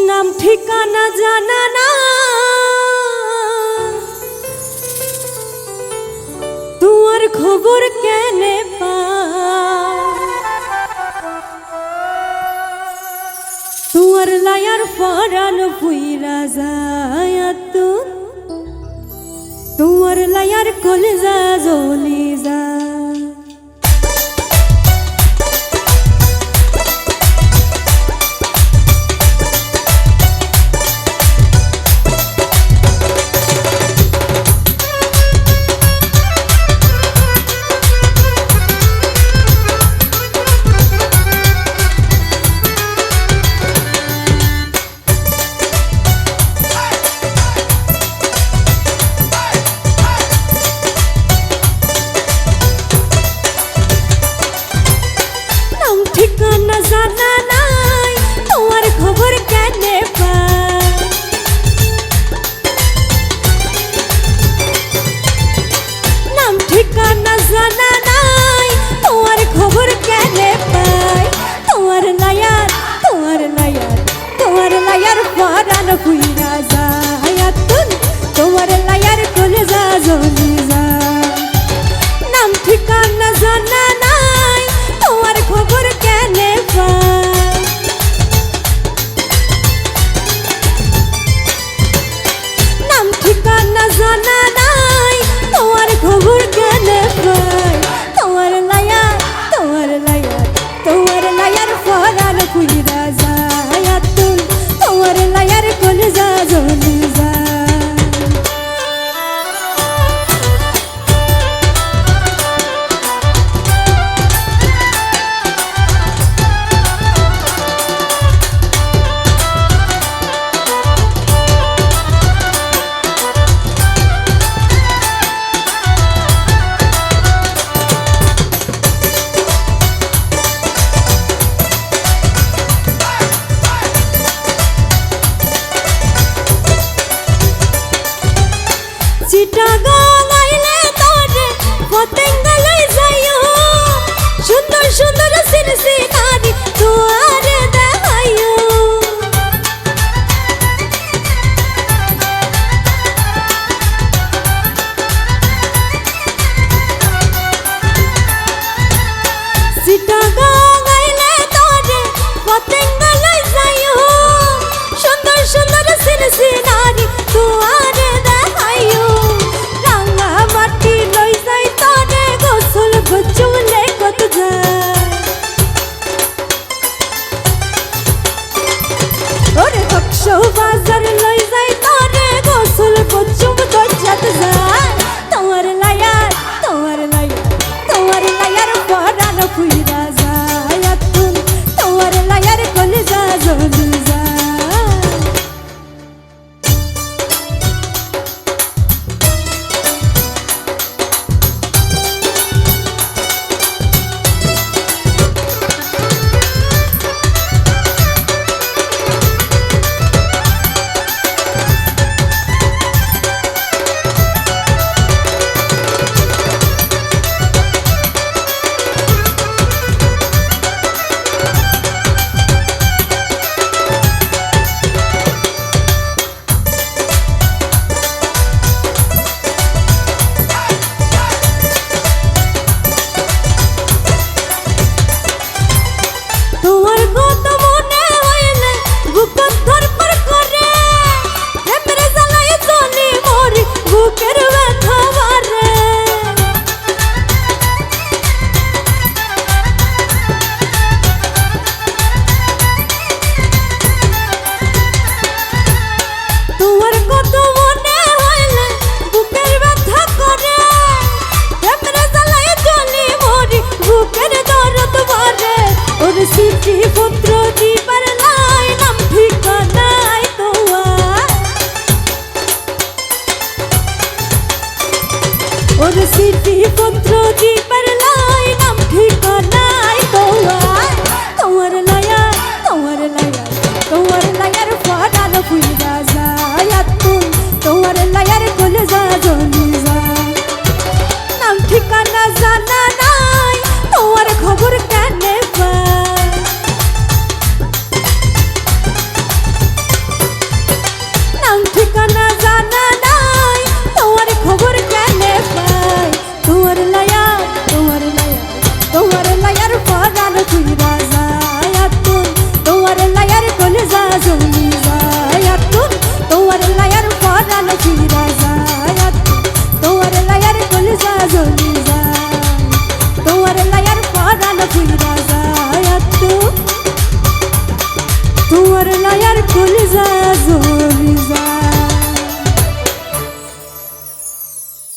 নাম ঠিকানা জানা না, তোমার খবর কেনে তোমার লায়ার পরান পুইরা যায়, তোমার লায়ার কলেজা জ্বলি যায়। ঠিকানা জানা নাই, তোমার খবর কেনে পাই? নাম ঠিকানা জানা নাই, তোমার খবর কেনে পাই? তোমার লায়ার পরান পুইরা যায়, তোমার লায়ার কলেজা জ্বলি যায়। নাম ঠিকানা জানা নাই, তোমার খবর কেনে পাই? নাম ঠিকানা জানা নাই, তোমার খবর কেনে পাই? তোমার লায়ার পরান পুইরা যায়, তোমার লায়ার কলেজা জ্বলি যায়। কইরা